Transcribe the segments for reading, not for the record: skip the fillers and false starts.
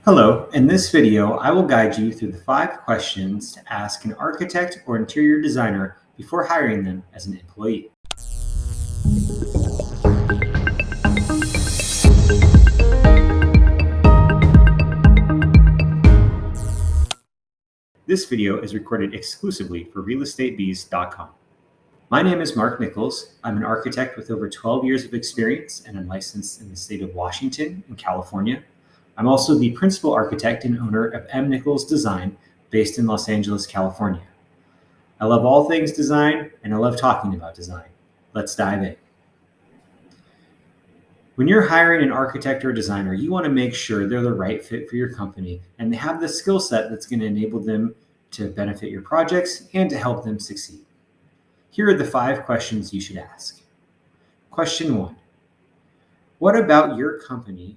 Hello, in this video, I will guide you through the 5 questions to ask an architect or interior designer before hiring them as an employee. This video is recorded exclusively for realestatebees.com. My name is Mark Nichols. I'm an architect with over 12 years of experience and I'm licensed in the state of Washington and California. I'm also the principal architect and owner of M. Nichols Design, based in Los Angeles, California. I love all things design, and I love talking about design. Let's dive in. When you're hiring an architect or a designer, you want to make sure they're the right fit for your company and they have the skill set that's going to enable them to benefit your projects and to help them succeed. Here are the 5 questions you should ask. Question 1. What about your company,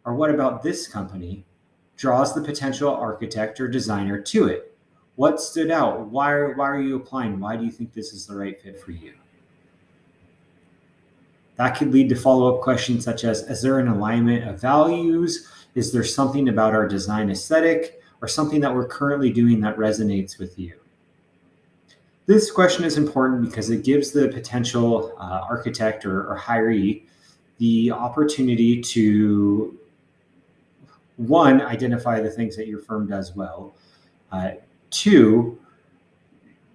or what about this company, draws the potential architect or designer to it? What stood out? Why are you applying? Why do you think this is the right fit for you? That could lead to follow-up questions such as, is there an alignment of values? Is there something about our design aesthetic or something that we're currently doing that resonates with you? This question is important because it gives the potential architect or hiree the opportunity to, 1, identify the things that your firm does well, 2,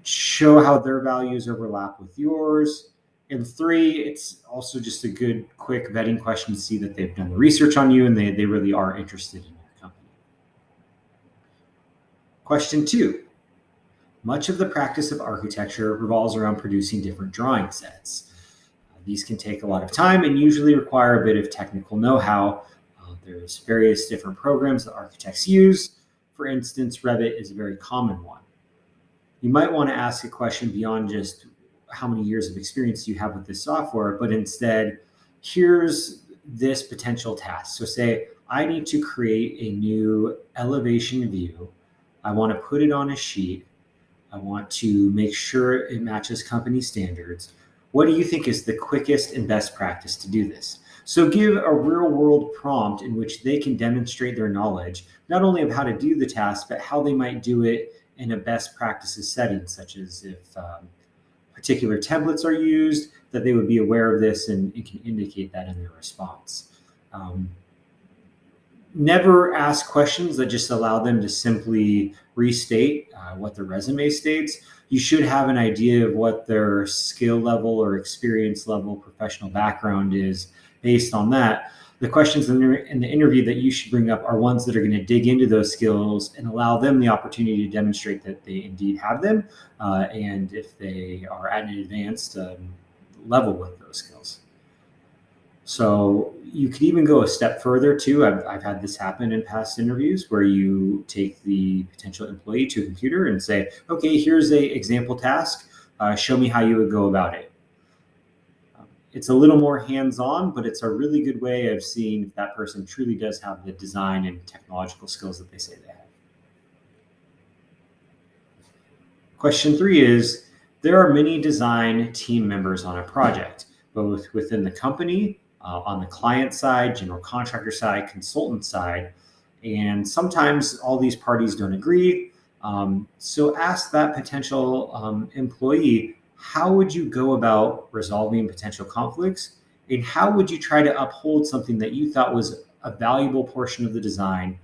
show how their values overlap with yours, and 3, it's also just a good quick vetting question to see that they've done the research on you and they really are interested in your company. Question 2. Much of the practice of architecture revolves around producing different drawing sets. These can take a lot of time and usually require a bit of technical know-how. There's various different programs that architects use. For instance, Revit is a very common one. You might want to ask a question beyond just how many years of experience do you have with this software, but instead, here's this potential task. So say, I need to create a new elevation view. I want to put it on a sheet. I want to make sure it matches company standards. What do you think is the quickest and best practice to do this? So give a real world prompt in which they can demonstrate their knowledge, not only of how to do the task, but how they might do it in a best practices setting, such as if particular templates are used, that they would be aware of this and it can indicate that in their response. Never ask questions that just allow them to simply restate what their resume states. You should have an idea of what their skill level or experience level, professional background is based on that. The questions in the interview that you should bring up are ones that are going to dig into those skills and allow them the opportunity to demonstrate that they indeed have them, and if they are at an advanced level with those skills. So you could even go a step further too. I've had this happen in past interviews where you take the potential employee to a computer and say, okay, here's a example task. Show me how you would go about it. It's a little more hands-on, but it's a really good way of seeing if that person truly does have the design and technological skills that they say they have. Question 3 is, there are many design team members on a project, both within the company, on the client side, general contractor side, consultant side, and sometimes all these parties don't agree. So ask that potential employee, how would you go about resolving potential conflicts? And how would you try to uphold something that you thought was a valuable portion of the design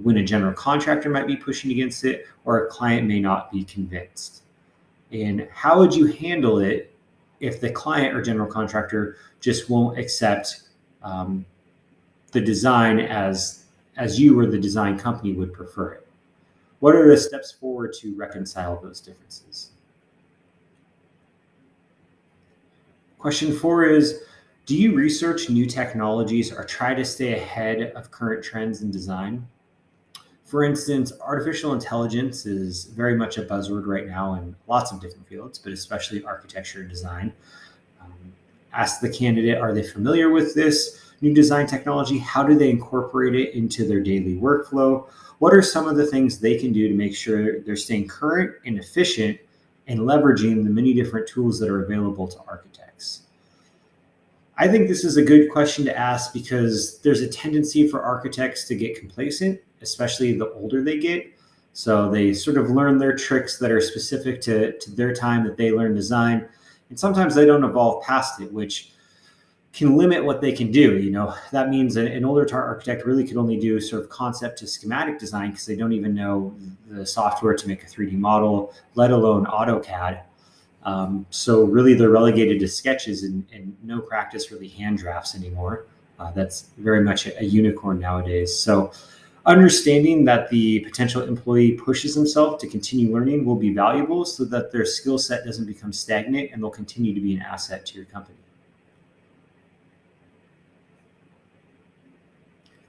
when a general contractor might be pushing against it or a client may not be convinced? And how would you handle it if the client or general contractor just won't accept the design as you or the design company would prefer it? What are the steps forward to reconcile those differences? Question 4 is, do you research new technologies or try to stay ahead of current trends in design? For instance, artificial intelligence is very much a buzzword right now in lots of different fields, but especially architecture and design. Ask the candidate, are they familiar with this new design technology? How do they incorporate it into their daily workflow? What are some of the things they can do to make sure they're staying current and efficient and leveraging the many different tools that are available to architects? I think this is a good question to ask because there's a tendency for architects to get complacent, especially the older they get. So they sort of learn their tricks that are specific to their time that they learn design. And sometimes they don't evolve past it, which can limit what they can do. That means an older architect really could only do sort of concept to schematic design because they don't even know the software to make a 3D model, let alone AutoCAD. So really they're relegated to sketches and no practice really hand drafts anymore. That's very much a unicorn nowadays. So understanding that the potential employee pushes himself to continue learning will be valuable so that their skill set doesn't become stagnant and they'll continue to be an asset to your company.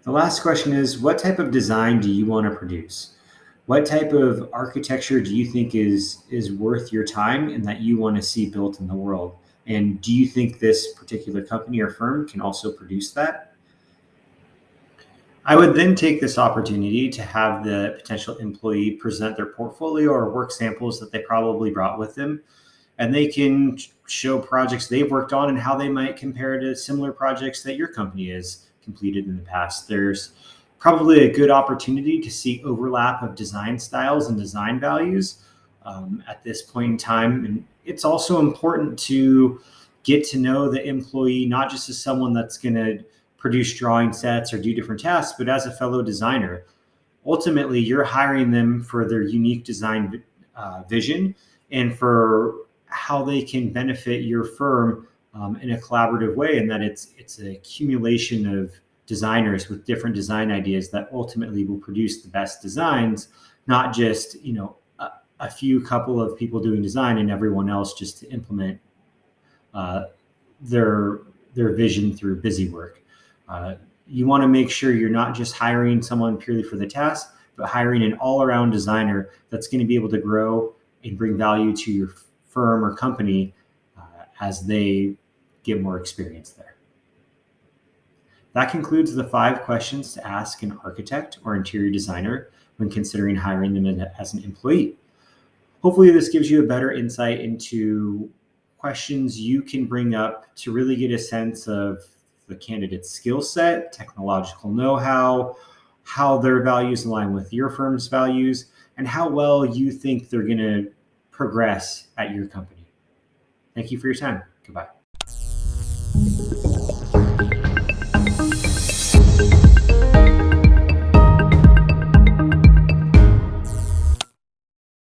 The last question is, what type of design do you want to produce? What type of architecture do you think is worth your time and that you want to see built in the world? And do you think this particular company or firm can also produce that? I would then take this opportunity to have the potential employee present their portfolio or work samples that they probably brought with them, and they can show projects they've worked on and how they might compare to similar projects that your company has completed in the past. There's probably a good opportunity to see overlap of design styles and design values at this point in time. And it's also important to get to know the employee, not just as someone that's going to produce drawing sets or do different tasks, but as a fellow designer. Ultimately, you're hiring them for their unique design vision and for how they can benefit your firm in a collaborative way, and that it's an accumulation of designers with different design ideas that ultimately will produce the best designs, not just a few couple of people doing design and everyone else just to implement uh, their vision through busy work. You want to make sure you're not just hiring someone purely for the task, but hiring an all-around designer that's going to be able to grow and bring value to your firm or company as they get more experience there. That concludes the 5 questions to ask an architect or interior designer when considering hiring them as an employee. Hopefully this gives you a better insight into questions you can bring up to really get a sense of the candidate's skill set, technological know-how, how their values align with your firm's values, and how well you think they're going to progress at your company. Thank you for your time. Goodbye.